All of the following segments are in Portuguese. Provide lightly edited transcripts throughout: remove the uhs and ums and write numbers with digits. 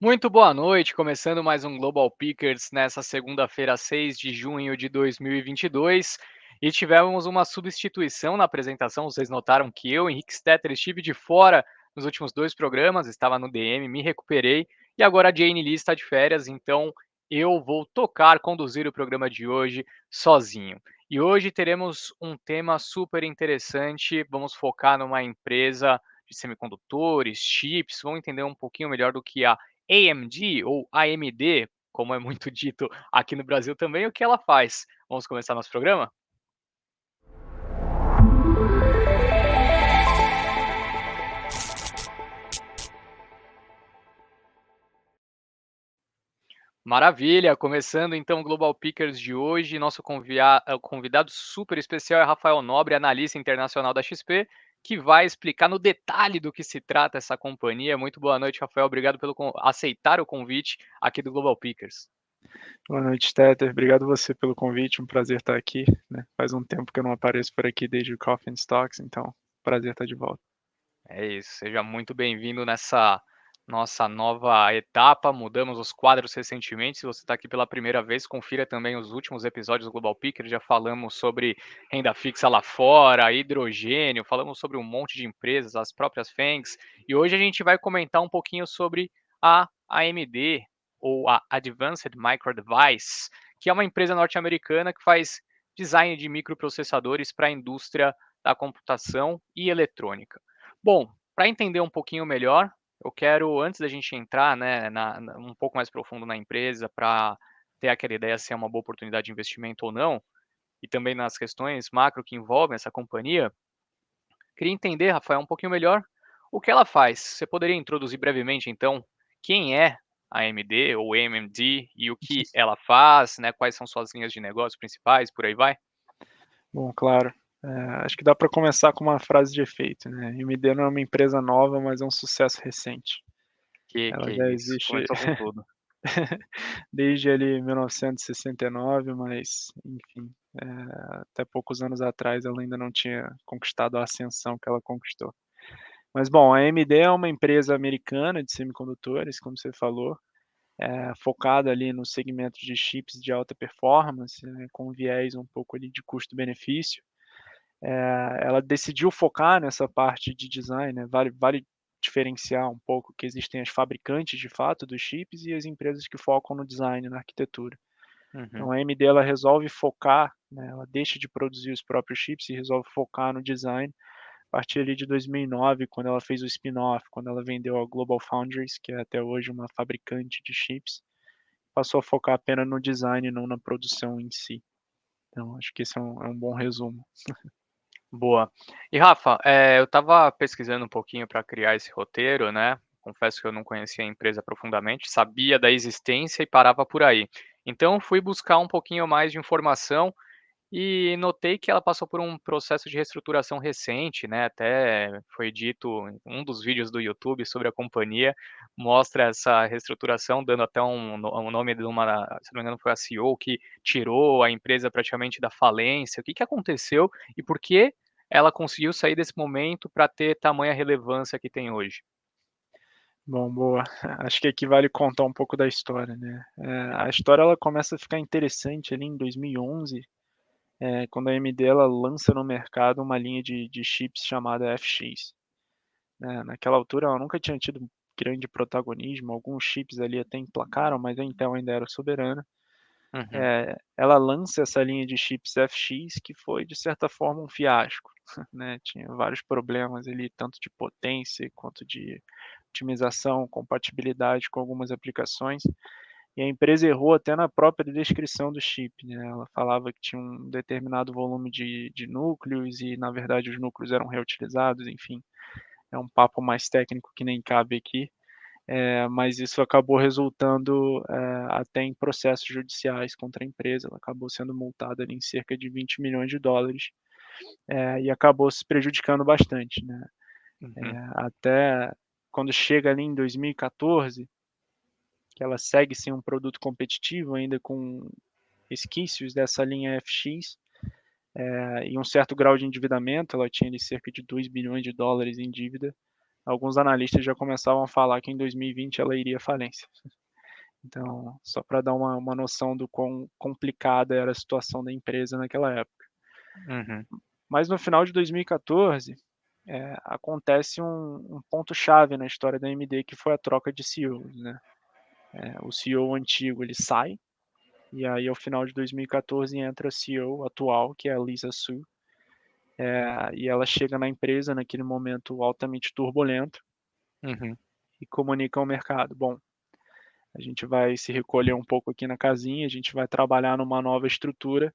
Muito boa noite, começando mais um Global Pickers nessa segunda-feira, 6 de junho de 2022. E tivemos uma substituição na apresentação. Vocês notaram que eu, Henrique Stetter, estive de fora nos últimos dois programas, estava no DM, me recuperei. E agora a Jane Lee está de férias, então eu vou conduzir o programa de hoje sozinho. E hoje teremos um tema super interessante. Vamos focar numa empresa de semicondutores, chips, vamos entender um pouquinho melhor do que a AMD ou AMD, como é muito dito aqui no Brasil também, o que ela faz? Vamos começar nosso programa? Maravilha! Começando então o Global Pickers de hoje, nosso convidado super especial é Rafael Nobre, analista internacional da XP, que vai explicar no detalhe do que se trata essa companhia. Muito boa noite, Rafael. Obrigado pelo aceitar o convite aqui do Global Pickers. Boa noite, Tether. Obrigado você pelo convite. Um prazer estar aqui, né? Faz um tempo que eu não apareço por aqui desde o Coffee and Stocks, então prazer estar de volta. É isso, seja muito bem-vindo nessa nossa nova etapa. Mudamos os quadros recentemente. Se você está aqui pela primeira vez, confira também os últimos episódios do Global Picker. Já falamos sobre renda fixa lá fora, hidrogênio, falamos sobre um monte de empresas, as próprias FANGs. E hoje a gente vai comentar um pouquinho sobre a AMD, ou a Advanced Micro Device, que é uma empresa norte-americana que faz design de microprocessadores para a indústria da computação e eletrônica. Bom, para entender um pouquinho melhor, eu quero, antes da gente entrar, né, um pouco mais profundo na empresa, para ter aquela ideia se é uma boa oportunidade de investimento ou não, e também nas questões macro que envolvem essa companhia, queria entender, Rafael, um pouquinho melhor o que ela faz. Você poderia introduzir brevemente, então, quem é a AMD ou AMD e o que ela faz, né, quais são suas linhas de negócio principais, por aí vai? Bom, claro, acho que dá para começar com uma frase de efeito, né? AMD não é uma empresa nova, mas é um sucesso recente. Que Ela é já isso, existe começou com tudo. desde ali 1969, mas enfim, até poucos anos atrás ela ainda não tinha conquistado a ascensão que ela conquistou. Mas bom, a AMD é uma empresa americana de semicondutores, como você falou, focada ali no segmento de chips de alta performance, né, com viés um pouco ali de custo-benefício. Ela decidiu focar nessa parte de design, né, vale diferenciar um pouco que existem as fabricantes de fato dos chips e as empresas que focam no design, na arquitetura. Então Uhum. a AMD ela resolve focar, né, ela deixa de produzir os próprios chips e resolve focar no design a partir ali de 2009, quando ela fez o spin-off, quando ela vendeu a GlobalFoundries, que é até hoje uma fabricante de chips, passou a focar apenas no design e não na produção em si. Então acho que esse é um bom resumo. Boa. E Rafa, eu estava pesquisando um pouquinho para criar esse roteiro, né? Confesso que eu não conhecia a empresa profundamente, sabia da existência e parava por aí. Então fui buscar um pouquinho mais de informação e notei que ela passou por um processo de reestruturação recente, né? Até foi dito em um dos vídeos do YouTube sobre a companhia, mostra essa reestruturação, dando até um nome de uma, se não me engano, foi a CEO que tirou a empresa praticamente da falência. O que aconteceu e por que ela conseguiu sair desse momento para ter tamanha relevância que tem hoje? Bom, boa. Acho que aqui vale contar um pouco da história, né. A história ela começa a ficar interessante ali em 2011, quando a AMD ela lança no mercado uma linha de chips chamada FX, né. Naquela altura ela nunca tinha tido grande protagonismo, alguns chips ali até emplacaram, mas a Intel ainda era soberana. Uhum. Ela lança essa linha de chips FX que foi de certa forma um fiasco, né, tinha vários problemas ali, tanto de potência quanto de otimização, compatibilidade com algumas aplicações, e a empresa errou até na própria descrição do chip, né, ela falava que tinha um determinado volume de núcleos e na verdade os núcleos eram reutilizados, enfim, é um papo mais técnico que nem cabe aqui. Mas isso acabou resultando, até em processos judiciais contra a empresa, ela acabou sendo multada ali em cerca de $20 milhões, e acabou se prejudicando bastante, né. Uhum. Até quando chega ali em 2014, que ela segue sem um produto competitivo, ainda com resquícios dessa linha FX, e um certo grau de endividamento, ela tinha ali cerca de $2 bilhões em dívida, alguns analistas já começavam a falar que em 2020 ela iria à falência. Então, só para dar uma noção do quão complicada era a situação da empresa naquela época. Uhum. Mas no final de 2014, acontece um ponto-chave na história da AMD, que foi a troca de CEOs, né? O CEO antigo ele sai, e aí ao final de 2014 entra a CEO atual, que é a Lisa Su, e ela chega na empresa naquele momento altamente turbulento Uhum. e comunica ao mercado: bom, a gente vai se recolher um pouco aqui na casinha, a gente vai trabalhar numa nova estrutura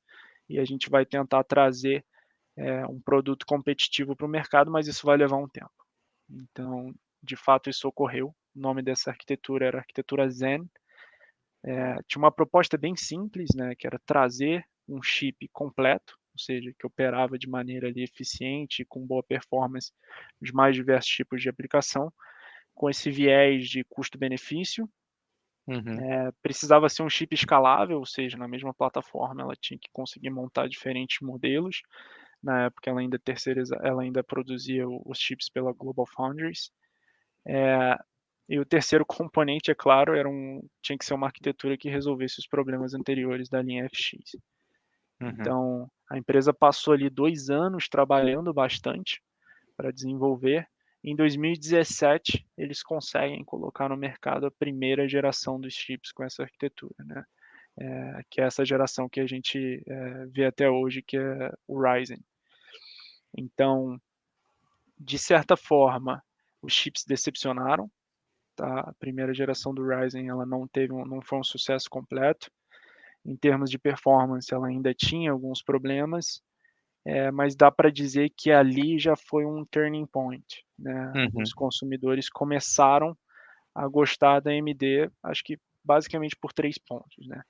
e a gente vai tentar trazer um produto competitivo para o mercado, mas isso vai levar um tempo. Então, de fato, isso ocorreu. O nome dessa arquitetura era arquitetura Zen. Tinha uma proposta bem simples, né, que era trazer um chip completo, ou seja, que operava de maneira ali eficiente, com boa performance nos mais diversos tipos de aplicação, com esse viés de custo-benefício. Uhum. Precisava ser um chip escalável, ou seja, na mesma plataforma ela tinha que conseguir montar diferentes modelos. Na época ela ainda produzia os chips pela GlobalFoundries. E o terceiro componente, é claro, tinha que ser uma arquitetura que resolvesse os problemas anteriores da linha FX. Uhum. Então, a empresa passou ali 2 anos trabalhando bastante para desenvolver. Em 2017, eles conseguem colocar no mercado a primeira geração dos chips com essa arquitetura, né? Que é essa geração que a gente vê até hoje, que é o Ryzen. Então, de certa forma, os chips decepcionaram, tá? A primeira geração do Ryzen ela não foi um sucesso completo. Em termos de performance, ela ainda tinha alguns problemas, mas dá para dizer que ali já foi um turning point, né? Uhum. Os consumidores começaram a gostar da AMD, acho que basicamente por 3 pontos, né?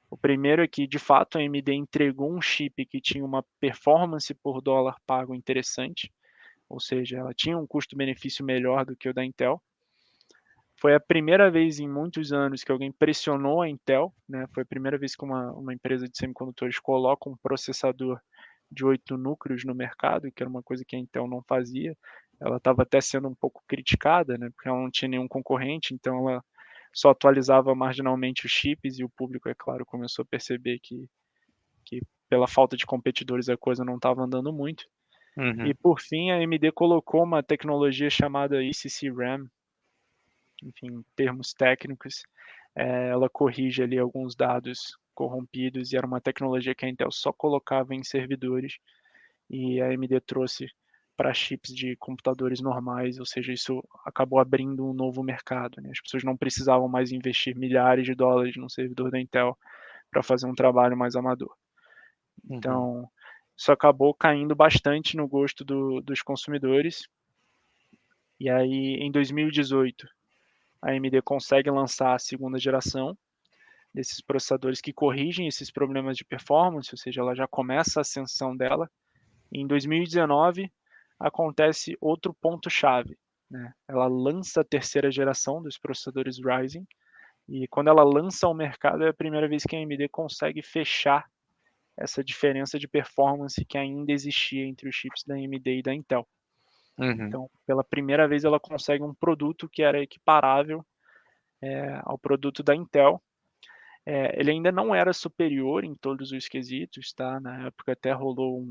O primeiro é que, de fato, a AMD entregou um chip que tinha uma performance por dólar pago interessante, ou seja, ela tinha um custo-benefício melhor do que o da Intel. Foi a primeira vez em muitos anos que alguém pressionou a Intel, né? Foi a primeira vez que uma empresa de semicondutores coloca um processador de 8 núcleos no mercado, que era uma coisa que a Intel não fazia. Ela estava até sendo um pouco criticada, né? Porque ela não tinha nenhum concorrente, então ela só atualizava marginalmente os chips e o público, é claro, começou a perceber que pela falta de competidores a coisa não estava andando muito. E Uhum. por fim, a AMD colocou uma tecnologia chamada ECC RAM, enfim, termos técnicos, ela corrige ali alguns dados corrompidos e era uma tecnologia que a Intel só colocava em servidores e a AMD trouxe para chips de computadores normais, ou seja, isso acabou abrindo um novo mercado, né? As pessoas não precisavam mais investir milhares de dólares num servidor da Intel para fazer um trabalho mais amador. Uhum. Então, isso acabou caindo bastante no gosto dos consumidores. E aí, em 2018, a AMD consegue lançar a segunda geração desses processadores que corrigem esses problemas de performance, ou seja, ela já começa a ascensão dela. Em 2019, acontece outro ponto-chave, né? Ela lança a terceira geração dos processadores Ryzen, e quando ela lança ao mercado é a primeira vez que a AMD consegue fechar essa diferença de performance que ainda existia entre os chips da AMD e da Intel. Uhum. Então, pela primeira vez, ela consegue um produto que era equiparável ao produto da Intel. Ele ainda não era superior em todos os quesitos, tá? Na época até rolou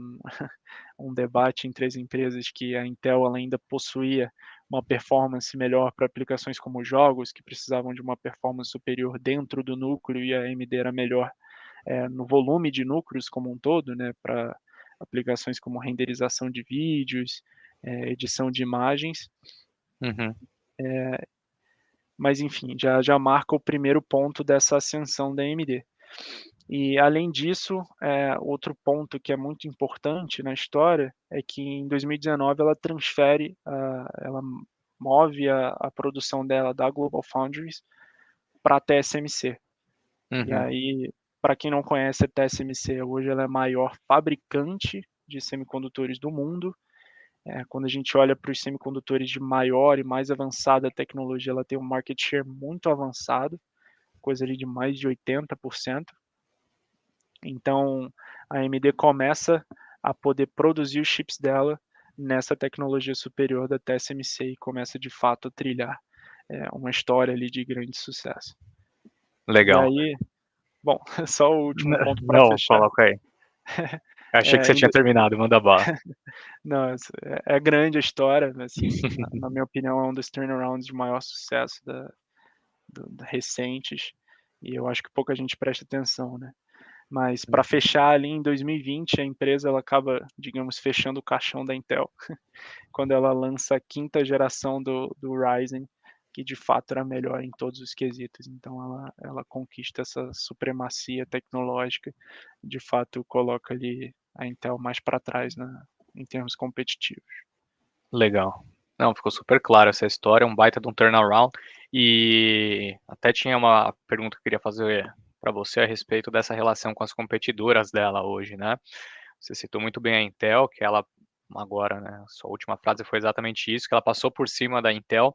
um debate entre as empresas que a Intel ela ainda possuía uma performance melhor para aplicações como jogos, que precisavam de uma performance superior dentro do núcleo, e a AMD era melhor no volume de núcleos como um todo, né, para aplicações como renderização de vídeos, edição de imagens. Uhum. Mas enfim, já marca o primeiro ponto dessa ascensão da AMD. E além disso, outro ponto que é muito importante na história é que em 2019 ela transfere, ela move a produção dela da GlobalFoundries para a TSMC. E Uhum. aí, para quem não conhece a TSMC, hoje ela é a maior fabricante de semicondutores do mundo. Quando a gente olha para os semicondutores de maior e mais avançada tecnologia, ela tem um market share muito avançado, coisa ali de mais de 80%. Então, a AMD começa a poder produzir os chips dela nessa tecnologia superior da TSMC e começa de fato a trilhar uma história ali de grande sucesso. E Legal. aí, bom, só o último ponto para Não, fechar. coloca aí. Eu achei que você tinha Ainda, terminado, manda bala. não, é grande a história, assim, na minha opinião, é um dos turnarounds de maior sucesso recentes, e eu acho que pouca gente presta atenção, né? Mas para Uhum. fechar ali em 2020, a empresa ela acaba, digamos, fechando o caixão da Intel, quando ela lança a quinta geração do Ryzen, que de fato era melhor em todos os quesitos. Então ela conquista essa supremacia tecnológica, de fato coloca ali a Intel mais para trás em termos competitivos. Legal. Não, ficou super claro essa história, um baita de um turnaround. E até tinha uma pergunta que eu queria fazer para você a respeito dessa relação com as competidoras dela hoje, né? Você citou muito bem a Intel, que ela agora, né, sua última frase foi exatamente isso, que ela passou por cima da Intel.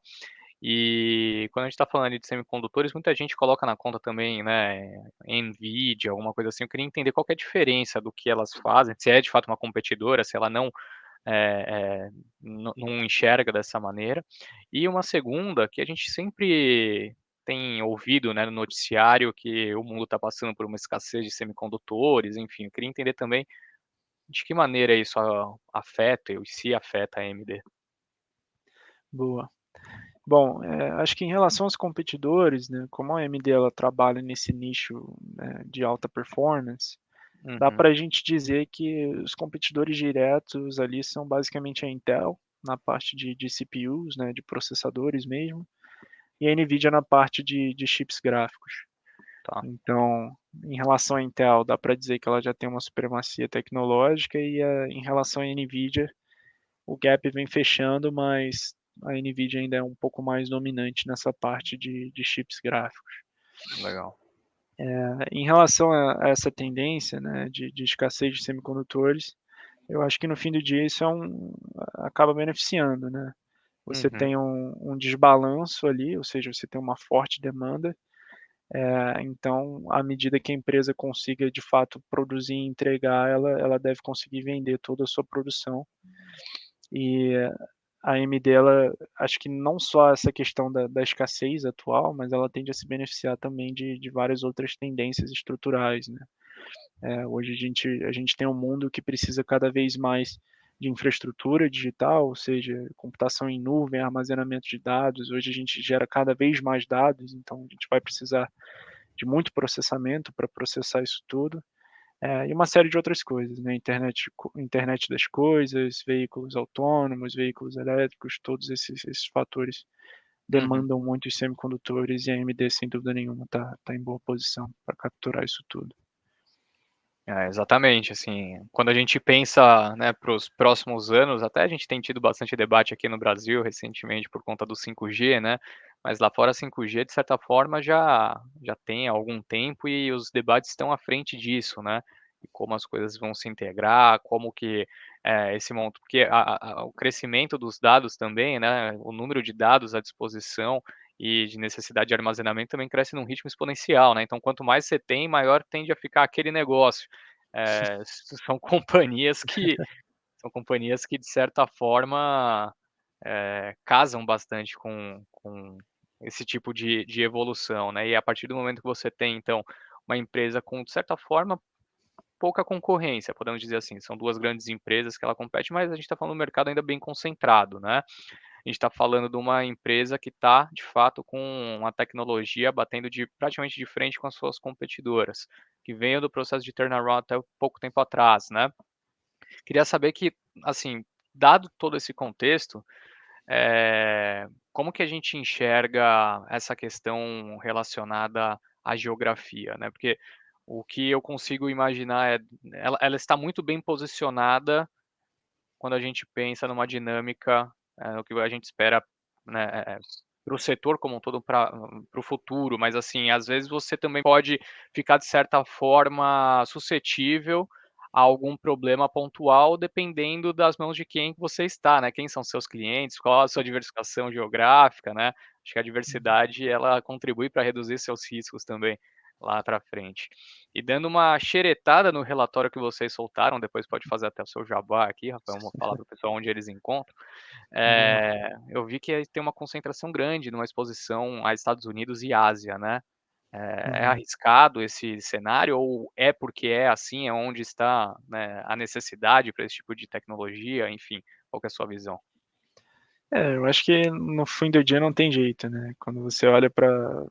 E quando a gente está falando de semicondutores, muita gente coloca na conta também, né, Nvidia, alguma coisa assim. Eu queria entender qual que é a diferença do que elas fazem, se é de fato uma competidora, se ela não enxerga dessa maneira. E uma segunda, que a gente sempre tem ouvido, né, no noticiário, que o mundo está passando por uma escassez de semicondutores, enfim, eu queria entender também de que maneira isso afeta, e se afeta a AMD. Boa. Bom, acho que em relação aos competidores, né, como a AMD ela trabalha nesse nicho, né, de alta performance, dá Uhum, para a gente dizer que os competidores diretos ali são basicamente a Intel, na parte de CPUs, né, de processadores mesmo, e a NVIDIA na parte de chips gráficos. tá. Então, em relação à Intel, dá para dizer que ela já tem uma supremacia tecnológica e em relação à NVIDIA, o gap vem fechando, mas a NVIDIA ainda é um pouco mais dominante nessa parte de chips gráficos. Legal. Em relação a essa tendência, né, de escassez de semicondutores, eu acho que no fim do dia isso acaba beneficiando, né. Você Uhum, tem um desbalanço ali, ou seja, você tem uma forte demanda, então à medida que a empresa consiga de fato produzir e entregar, ela deve conseguir vender toda a sua produção. E a AMD ela acho que não só essa questão da escassez atual, mas ela tende a se beneficiar também de várias outras tendências estruturais, né. Hoje a gente tem um mundo que precisa cada vez mais de infraestrutura digital, ou seja, computação em nuvem, armazenamento de dados. Hoje a gente gera cada vez mais dados, então a gente vai precisar de muito processamento para processar isso tudo. E uma série de outras coisas, né, internet das coisas, veículos autônomos, veículos elétricos, todos esses fatores uhum. demandam muitos semicondutores e a AMD sem dúvida nenhuma tá em boa posição para capturar isso tudo. É, exatamente, assim, quando a gente pensa, né, para os próximos anos, até a gente tem tido bastante debate aqui no Brasil recentemente por conta do 5G, né, mas lá fora 5G de certa forma já tem algum tempo e os debates estão à frente disso, né, e como as coisas vão se integrar, como que, esse monto porque o crescimento dos dados também, né, o número de dados à disposição e de necessidade de armazenamento também cresce num ritmo exponencial, né, então quanto mais você tem, maior tende a ficar aquele negócio. São companhias que de certa forma, casam bastante com esse tipo de evolução, né, e a partir do momento que você tem então, uma empresa com de certa forma, pouca concorrência, podemos dizer assim, são 2 grandes empresas que ela compete, mas a gente está falando de um mercado ainda bem concentrado, né. A gente está falando de uma empresa que está, de fato, com uma tecnologia batendo praticamente de frente com as suas competidoras, que veio do processo de turnaround até pouco tempo atrás, né. Queria saber que, assim, dado todo esse contexto, como que a gente enxerga essa questão relacionada à geografia, né, porque o que eu consigo imaginar ela está muito bem posicionada quando a gente pensa numa dinâmica, o que a gente espera, né, para o setor como um todo para o futuro, mas assim, às vezes você também pode ficar de certa forma suscetível a algum problema pontual, dependendo das mãos de quem você está, né, quem são seus clientes, qual a sua diversificação geográfica, né, acho que a diversidade ela contribui para reduzir seus riscos também. lá para frente. E dando uma xeretada no relatório que vocês soltaram, depois pode fazer até o seu jabá aqui, Rafael, vamos falar para o pessoal onde eles encontram. Vamos lá. Eu vi que tem uma concentração grande numa exposição a Estados Unidos e Ásia, né. É Uhum. arriscado esse cenário ou é porque é assim, é onde está, né, a necessidade para esse tipo de tecnologia, enfim, qual que é a sua visão? Eu acho que no fim do dia não tem jeito, né, quando você olha para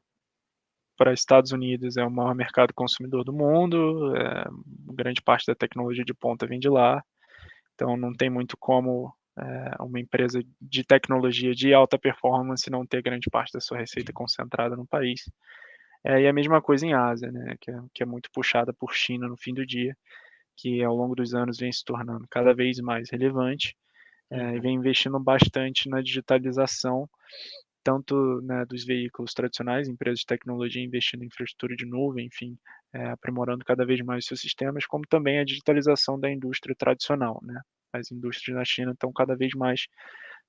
Estados Unidos, é o maior mercado consumidor do mundo, grande parte da tecnologia de ponta vem de lá, então não tem muito como, uma empresa de tecnologia de alta performance não ter grande parte da sua receita concentrada no país. E a mesma coisa em Ásia, né, que é muito puxada por China no fim do dia, que ao longo dos anos vem se tornando cada vez mais relevante, e Uhum, vem investindo bastante na digitalização, tanto, né, dos veículos tradicionais, empresas de tecnologia investindo em infraestrutura de nuvem, enfim, aprimorando cada vez mais seus sistemas, como também a digitalização da indústria tradicional, né. As indústrias na China estão cada vez mais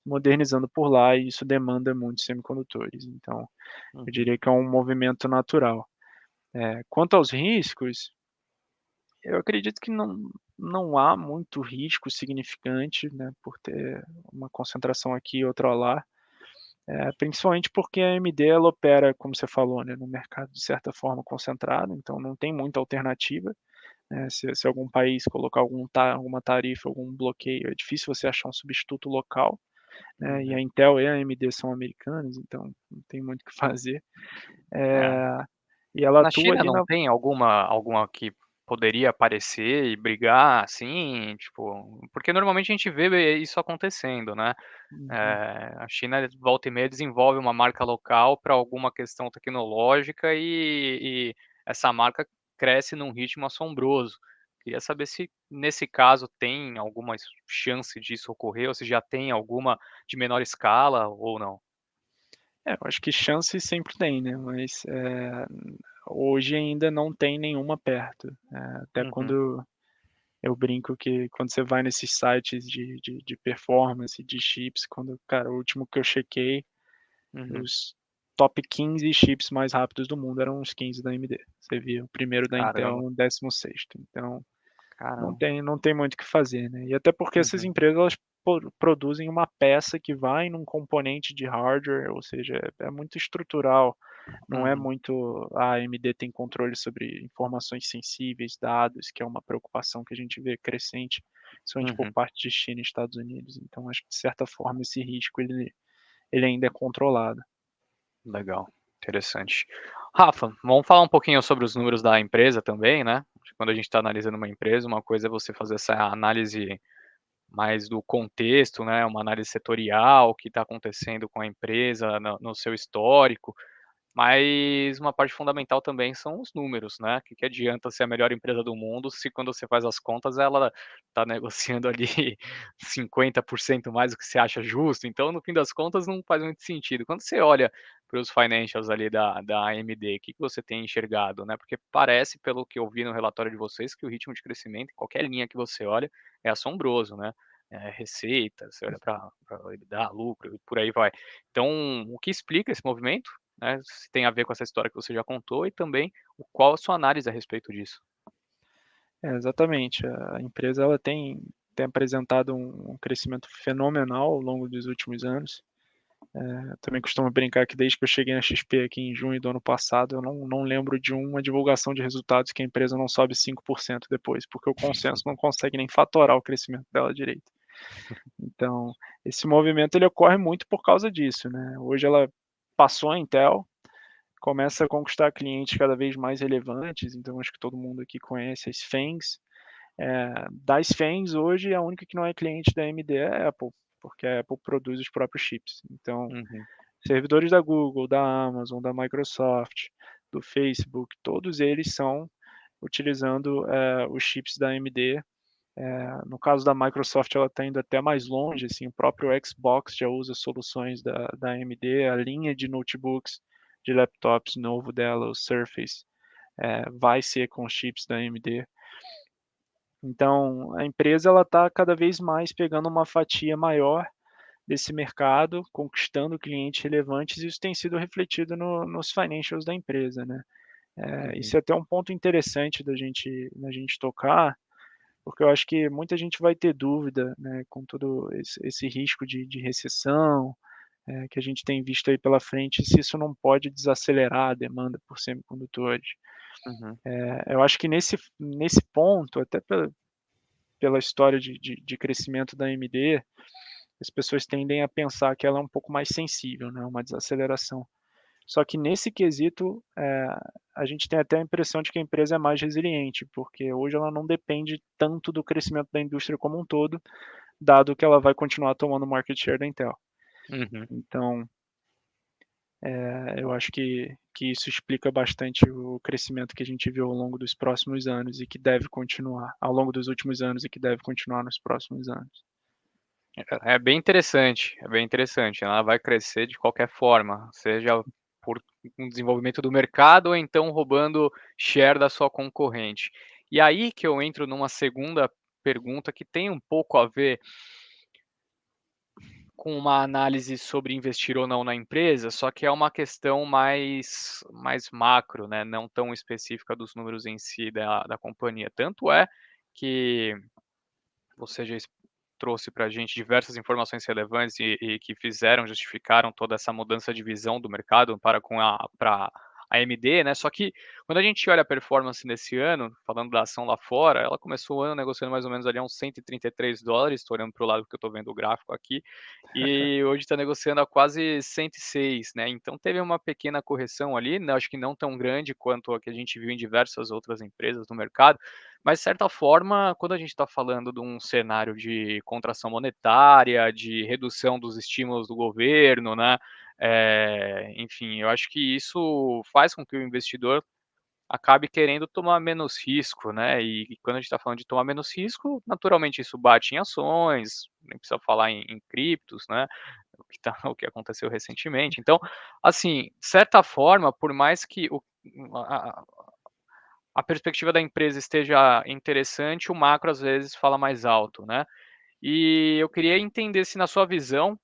modernizando por lá e isso demanda muitos semicondutores, então eu uhum, diria que é um movimento natural. Quanto aos riscos, eu acredito que não há muito risco significante, né, por ter uma concentração aqui e outra lá, principalmente porque a AMD ela opera, como você falou, né, no mercado de certa forma concentrado, então não tem muita alternativa, né, se algum país colocar alguma tarifa, algum bloqueio, é difícil você achar um substituto local, né, e a uhum. Intel e a AMD são americanas, então não tem muito o que fazer. É. Eh, e ela Na atua China ali não na tem alguma que poderia aparecer e brigar, assim, tipo porque normalmente a gente vê isso acontecendo, né. uhum. A China volta e meia desenvolve uma marca local para alguma questão tecnológica e essa marca cresce num ritmo assombroso. Queria saber se nesse caso tem alguma chance disso ocorrer ou se já tem alguma de menor escala ou não? Eu acho que chance sempre tem, né, mas, hoje ainda não tem nenhuma perto. Até Uhum, quando eu brinco que quando você vai nesses sites de performance, de chips, quando cara, o último que eu chequei, uhum. os top 15 chips mais rápidos do mundo eram os 15 da AMD. Você via o primeiro da Intel, Caramba, o 16º. Então não caramba. tem não tem muito o que fazer, né. E até porque essas Uhum, empresas elas produzem uma peça que vai num componente de hardware, ou seja, é muito estrutural, não é uhum, muito a AMD tem controle sobre informações sensíveis, dados, que é uma preocupação que a gente vê crescente, principalmente por uhum. parte de China e Estados Unidos. Então acho que de certa forma esse risco ele ainda é controlado. Legal, interessante. Rafa, vamos falar um pouquinho sobre os números da empresa também, né. Quando a gente está analisando uma empresa, uma coisa é você fazer essa análise mais do contexto, né, uma análise setorial, o que está acontecendo com a empresa no seu histórico, mas uma parte fundamental também são os números, né, que adianta ser a melhor empresa do mundo se quando você faz as contas ela está negociando ali 50% mais do que você acha justo, então no fim das contas não faz muito sentido. Quando você olha para os financials ali da AMD, o que você tem enxergado, né, porque parece pelo que eu vi no relatório de vocês que o ritmo de crescimento, qualquer linha que você olha, é assombroso, né, receita, você olha para EBITDA, lucro e por aí vai. Então, o que explica esse movimento? Né, se tem a ver com essa história que você já contou e também qual a sua análise a respeito disso. Exatamente, a empresa ela tem apresentado um crescimento fenomenal ao longo dos últimos anos. Eu também costumo brincar que desde que eu cheguei na XP aqui em junho do ano passado, eu não lembro de uma divulgação de resultados que a empresa não sobe 5% depois, porque o consenso não consegue nem fatorar o crescimento dela direito. Então, esse movimento ele ocorre muito por causa disso, né. Hoje ela passou a Intel, começa a conquistar clientes cada vez mais relevantes, então acho que todo mundo aqui conhece as FANGs. Das FANGs hoje a única que não é cliente da AMD é a Apple, porque a Apple produz os próprios chips. Então Uhum, servidores da Google, da Amazon, da Microsoft, do Facebook, todos eles são utilizando, os chips da AMD. No caso da Microsoft, ela está indo até mais longe, assim, o próprio Xbox já usa soluções da AMD, a linha de notebooks, de laptops novo dela, o Surface, vai ser com chips da AMD. Então, a empresa ela está cada vez mais pegando uma fatia maior desse mercado, conquistando clientes relevantes, e isso tem sido refletido nos financials da empresa, né. Uhum, Isso é até um ponto interessante da gente tocar, porque eu acho que muita gente vai ter dúvida, né, com todo esse risco de recessão, que a gente tem visto aí pela frente, se isso não pode desacelerar a demanda por semicondutores. uhum. Eu acho que nesse ponto, até pela história de crescimento da AMD, as pessoas tendem a pensar que ela é um pouco mais sensível, né, uma desaceleração. Só que nesse quesito, a gente tem até a impressão de que a empresa é mais resiliente, porque hoje ela não depende tanto do crescimento da indústria como um todo, dado que ela vai continuar tomando market share da Intel. Uhum. Então, eu acho que isso explica bastante o crescimento que a gente viu ao longo dos próximos anos e que deve continuar ao longo dos últimos anos e que deve continuar nos próximos anos. É bem interessante, é bem interessante. Ela vai crescer de qualquer forma, seja por um desenvolvimento do mercado ou então roubando share da sua concorrente. E aí que eu entro numa segunda pergunta que tem um pouco a ver com uma análise sobre investir ou não na empresa, só que é uma questão mais macro, né, não tão específica dos números em si da companhia. Tanto é que você já trouxe para a gente diversas informações relevantes e que justificaram toda essa mudança de visão do mercado para a AMD, né? Só que quando a gente olha a performance nesse ano, falando da ação lá fora, ela começou o ano negociando mais ou menos ali a uns US$ 133, estou olhando para o lado que eu estou vendo o gráfico aqui, e hoje está negociando a quase 106, né? Então teve uma pequena correção ali, né? Acho que não tão grande quanto a que a gente viu em diversas outras empresas no mercado, mas, de certa forma, quando a gente está falando de um cenário de contração monetária, de redução dos estímulos do governo, né, enfim, eu acho que isso faz com que o investidor acabe querendo tomar menos risco, né, e quando a gente está falando de tomar menos risco, naturalmente isso bate em ações, nem precisa falar em criptos, né, o que aconteceu recentemente. Então, assim, de certa forma, por mais que a perspectiva da empresa esteja interessante, o macro às vezes fala mais alto, né. E eu queria entender se na sua visão,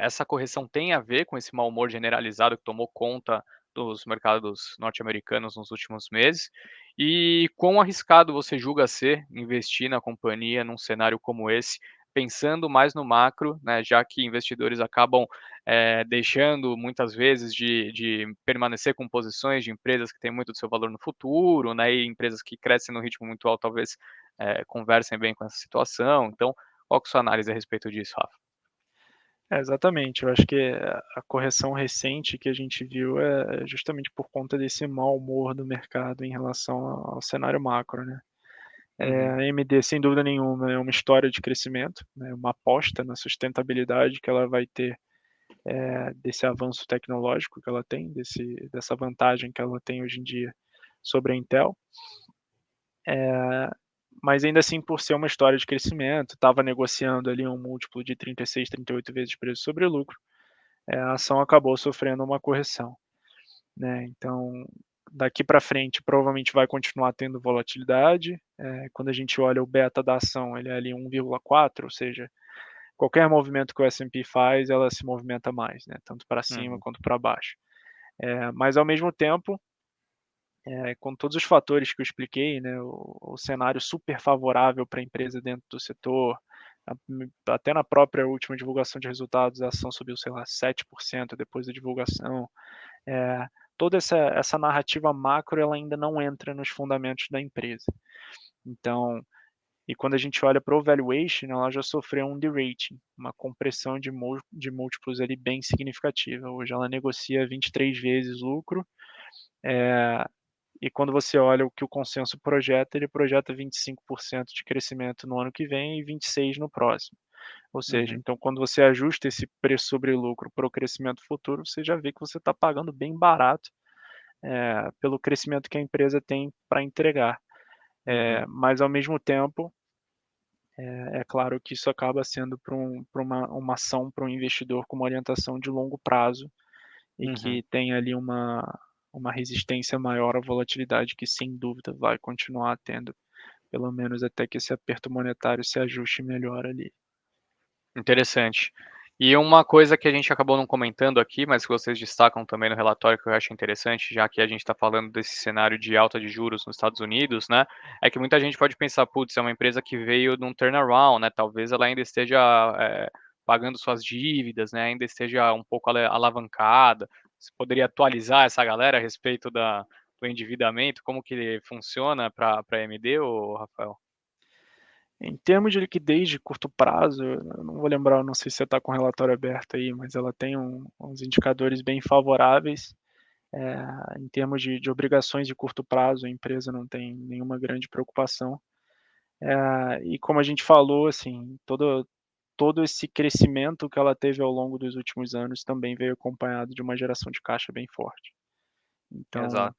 essa correção tem a ver com esse mau humor generalizado que tomou conta dos mercados norte-americanos nos últimos meses, e quão arriscado você julga ser investir na companhia num cenário como esse, pensando mais no macro, né, já que investidores acabam, deixando muitas vezes de permanecer com posições de empresas que têm muito do seu valor no futuro, né, e empresas que crescem no ritmo muito alto talvez, conversem bem com essa situação. Então, qual que é a sua análise a respeito disso, Rafa? Exatamente, eu acho que a correção recente que a gente viu é justamente por conta desse mau humor do mercado em relação ao cenário macro, né. Uhum, A AMD, sem dúvida nenhuma, é uma história de crescimento, né, uma aposta na sustentabilidade que ela vai ter, desse avanço tecnológico que ela tem, dessa vantagem que ela tem hoje em dia sobre a Intel. Mas ainda assim, por ser uma história de crescimento, estava negociando ali um múltiplo de 36, 38 vezes preço sobre lucro, a ação acabou sofrendo uma correção, né. Então, daqui para frente provavelmente vai continuar tendo volatilidade, quando a gente olha o beta da ação, ele é ali 1,4, ou seja, qualquer movimento que o S&P faz, ela se movimenta mais, né, tanto para cima uhum, quanto para baixo. Mas ao mesmo tempo, com todos os fatores que eu expliquei, né, o cenário super favorável para a empresa dentro do setor, até na própria última divulgação de resultados, a ação subiu, sei lá, 7% depois da divulgação. Toda essa narrativa macro, ela ainda não entra nos fundamentos da empresa. Então, e quando a gente olha para o valuation, ela já sofreu um derating, uma compressão de múltiplos ali bem significativa. Hoje ela negocia 23 vezes lucro, eh, e quando você olha o que o consenso projeta, ele projeta 25% de crescimento no ano que vem e 26% no próximo. Ou seja, uhum, então quando você ajusta esse preço sobre lucro para o crescimento futuro, você já vê que você está pagando bem barato, pelo crescimento que a empresa tem para entregar. uhum, Mas ao mesmo tempo, é claro que isso acaba sendo para uma ação para um investidor com uma orientação de longo prazo e uhum. que tem ali uma resistência maior à volatilidade que sem dúvida vai continuar tendo, pelo menos até que esse aperto monetário se ajuste melhor ali. Interessante. E uma coisa que a gente acabou não comentando aqui, mas que vocês destacam também no relatório, que eu acho interessante, já que a gente está falando desse cenário de alta de juros nos Estados Unidos, né? É que muita gente pode pensar, putz, é uma empresa que veio de um turnaround, né? Talvez ela ainda esteja pagando suas dívidas, né? Ainda esteja um pouco alavancada. Você poderia atualizar essa galera a respeito do endividamento? Como que ele funciona para a AMD, ou Rafael? Em termos de liquidez de curto prazo, eu não vou lembrar, não sei se você está com o relatório aberto aí, mas ela tem uns indicadores bem favoráveis. Em termos de obrigações de curto prazo, a empresa não tem nenhuma grande preocupação. E como a gente falou, assim, todo esse crescimento que ela teve ao longo dos últimos anos também veio acompanhado de uma geração de caixa bem forte. Então, Exato.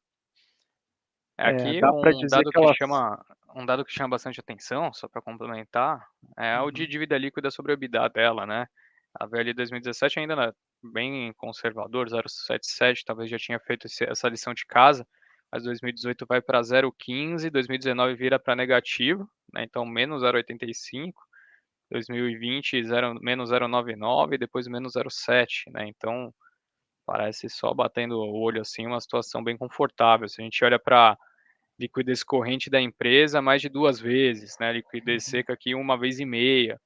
Aqui dá para dizer que ela. um dado que chama bastante atenção, só para complementar, é o de Uhum, dívida líquida sobre o EBITDA dela, né. A ver ali 2017 ainda era bem conservador, 0,77, talvez já tinha feito essa lição de casa, mas 2018 vai para 0,15, 2019 vira para negativo, né, então menos 0,85, 2020 menos 0,99, depois menos 0,7, né, então parece só batendo o olho, assim, uma situação bem confortável. Se a gente olha para liquidez corrente da empresa mais de 2 vezes, né, liquidez uhum. seca aqui 1,5 vezes.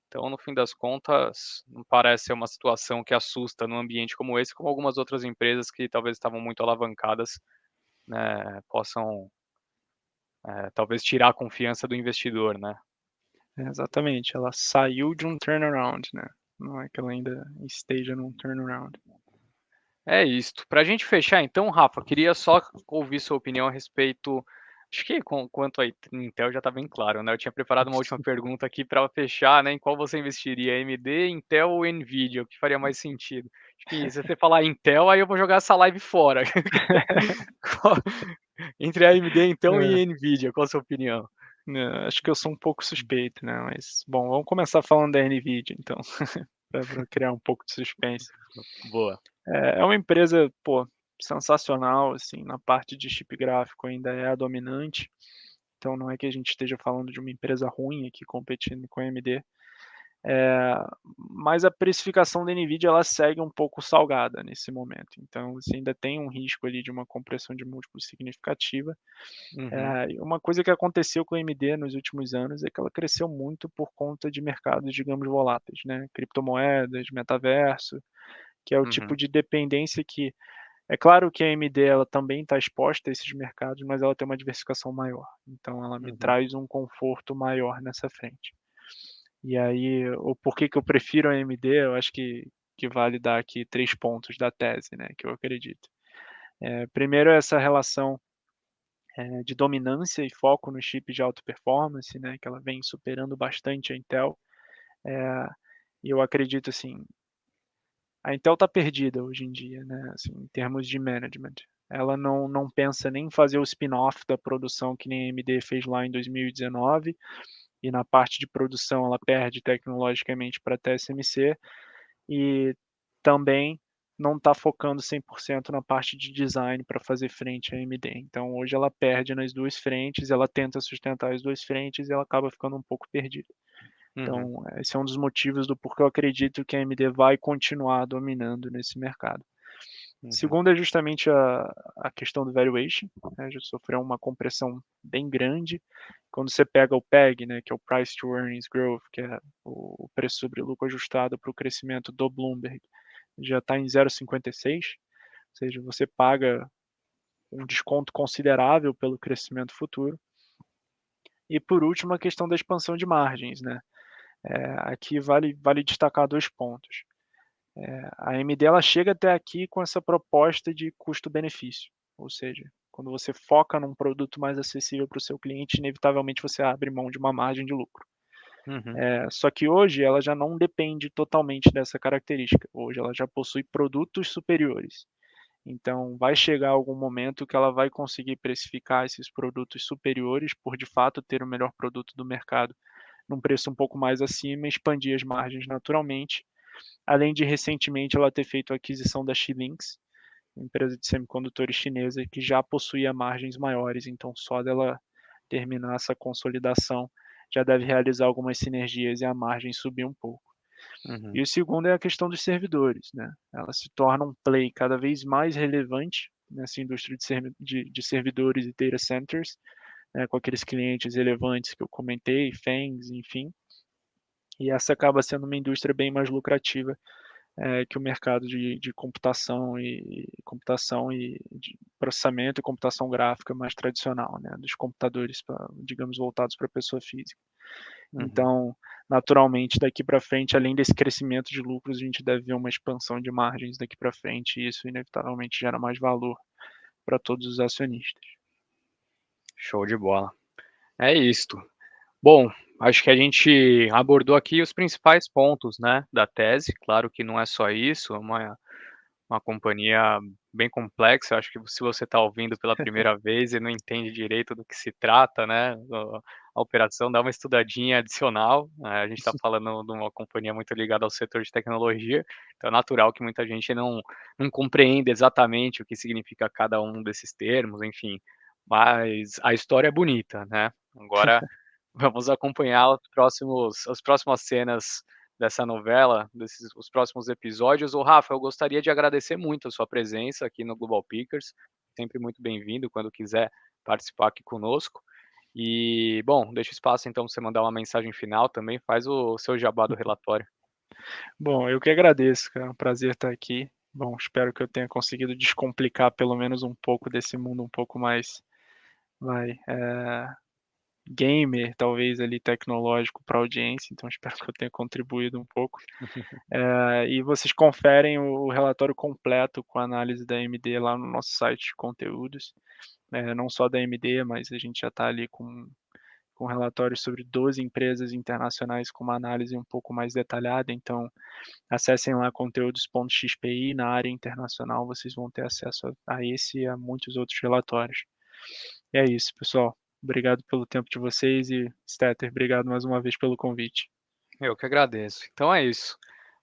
Então, no fim das contas, não parece ser uma situação que assusta num ambiente como esse, como algumas outras empresas que talvez estavam muito alavancadas, né, possam, talvez tirar a confiança do investidor, né. Exatamente, ela saiu de um turnaround, né, não é que ela ainda esteja num turnaround. É isto. Para a gente fechar então, Rafa, queria só ouvir sua opinião a respeito, acho que quanto a Intel já está bem claro, né, eu tinha preparado uma última pergunta aqui para fechar, né, em qual você investiria, AMD, Intel ou Nvidia, o que faria mais sentido? Acho que se você falar Intel, aí eu vou jogar essa live fora. Qual entre a AMD então É, e Nvidia, qual a sua opinião? acho que eu sou um pouco suspeito, né, mas bom, vamos começar falando da NVIDIA então, pra criar um pouco de suspense. Boa. É uma empresa, pô, sensacional, assim, na parte de chip gráfico ainda é a dominante, então não é que a gente esteja falando de uma empresa ruim aqui competindo com a AMD. Eh, mas a precificação da Nvidia ela segue um pouco salgada nesse momento, então você ainda tem um risco ali de uma compressão de múltiplos significativa. Uhum, E uma coisa que aconteceu com a AMD nos últimos anos é que ela cresceu muito por conta de mercados, digamos, voláteis, né, criptomoedas, metaverso, que é o tipo uhum, de dependência que é claro que a AMD ela também está exposta a esses mercados, mas ela tem uma diversificação maior, então ela me uhum, traz um conforto maior nessa frente. E aí, o porquê que eu prefiro a AMD, eu acho que vale dar aqui 3 pontos da tese, né, que eu acredito. Primeiro essa relação, de dominância e foco no chip de alta performance, né, que ela vem superando bastante a Intel. Eh, e eu acredito, assim, a Intel está perdida hoje em dia, né, assim, em termos de management. Ela não pensa nem em fazer o spin-off da produção que nem a AMD fez lá em 2019, e na parte de produção ela perde tecnologicamente para a TSMC. E também não está focando 100% na parte de design para fazer frente à AMD. Então hoje ela perde nas 2 frentes, ela tenta sustentar as 2 frentes e ela acaba ficando um pouco perdida. uhum, Então esse é um dos motivos do porquê eu acredito que a AMD vai continuar dominando nesse mercado. uhum, Segundo é justamente a questão do valuation, né, já sofreu uma compressão bem grande. Quando você pega o PEG, né, que é o Price to Earnings Growth, que é o preço sobre lucro ajustado para o crescimento do Bloomberg, já está em 0,56, ou seja, você paga um desconto considerável pelo crescimento futuro. E por último, a questão da expansão de margens, né? Aqui vale destacar 2 pontos. A AMD ela chega até aqui com essa proposta de custo-benefício, ou seja, quando você foca num produto mais acessível para o seu cliente, inevitavelmente você abre mão de uma margem de lucro. uhum, Só que hoje ela já não depende totalmente dessa característica. Hoje ela já possui produtos superiores. Então, vai chegar algum momento que ela vai conseguir precificar esses produtos superiores por de fato ter o melhor produto do mercado num preço um pouco mais acima e expandir as margens naturalmente. Além de recentemente ela ter feito a aquisição da Xilinx, empresa de semicondutores chinesa que já possuía margens maiores, então só dela terminar essa consolidação já deve realizar algumas sinergias e a margem subir um pouco. Uhum. E o segundo é a questão dos servidores, né, ela se torna um play cada vez mais relevante nessa indústria de servidores e data centers, com aqueles clientes relevantes que eu comentei, FAANGs, enfim, e essa acaba sendo uma indústria bem mais lucrativa, que o mercado de computação e de processamento e computação gráfica mais tradicional, né, dos computadores digamos, voltados para a pessoa física. Uhum. Então, naturalmente, daqui para frente, além desse crescimento de lucros, a gente deve ver uma expansão de margens daqui para frente, e isso inevitavelmente gera mais valor para todos os acionistas. Show de bola. É isto. Bom, acho que a gente abordou aqui os principais pontos, né, da tese. Claro que não é só isso, é uma companhia bem complexa. Eu acho que se você está ouvindo pela primeira vez e não entende direito do que se trata, né, a operação, dá uma estudadinha adicional. A gente está falando de uma companhia muito ligada ao setor de tecnologia, então é natural que muita gente não compreenda exatamente o que significa cada um desses termos, enfim. Mas a história é bonita, né. Agora vamos acompanhar as próximas cenas dessa novela, os próximos episódios. Ô Rafa, eu gostaria de agradecer muito a sua presença aqui no Global Pickers, sempre muito bem-vindo quando quiser participar aqui conosco. E, bom, deixa espaço então para você mandar uma mensagem final também, faz o seu jabá do relatório. Bom, eu que agradeço, cara, é um prazer estar aqui. Bom, espero que eu tenha conseguido descomplicar pelo menos um pouco desse mundo um pouco mais, vai, gamer, talvez ali tecnológico para a audiência, então espero que eu tenha contribuído um pouco. E vocês conferem o relatório completo com a análise da AMD lá no nosso site de conteúdos, não só da AMD, mas a gente já está ali com relatórios sobre 12 empresas internacionais com uma análise um pouco mais detalhada, então acessem lá conteúdos.xpi, na área internacional vocês vão ter acesso a esse e a muitos outros relatórios. E é isso, pessoal. Obrigado pelo tempo de vocês e, Stetter, obrigado mais uma vez pelo convite. Eu que agradeço. Então é isso.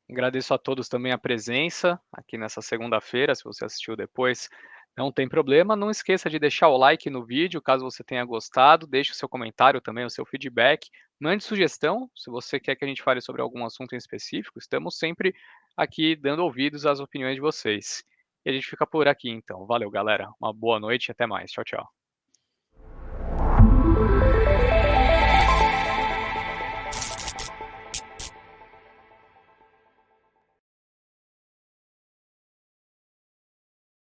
Agradeço a todos também a presença aqui nessa segunda-feira. Se você assistiu depois, não tem problema. Não esqueça de deixar o like no vídeo, caso você tenha gostado. Deixe o seu comentário também, o seu feedback. Mande sugestão, se você quer que a gente fale sobre algum assunto em específico. Estamos sempre aqui dando ouvidos às opiniões de vocês. E a gente fica por aqui então. Valeu, galera. Uma boa noite e até mais. Tchau, tchau.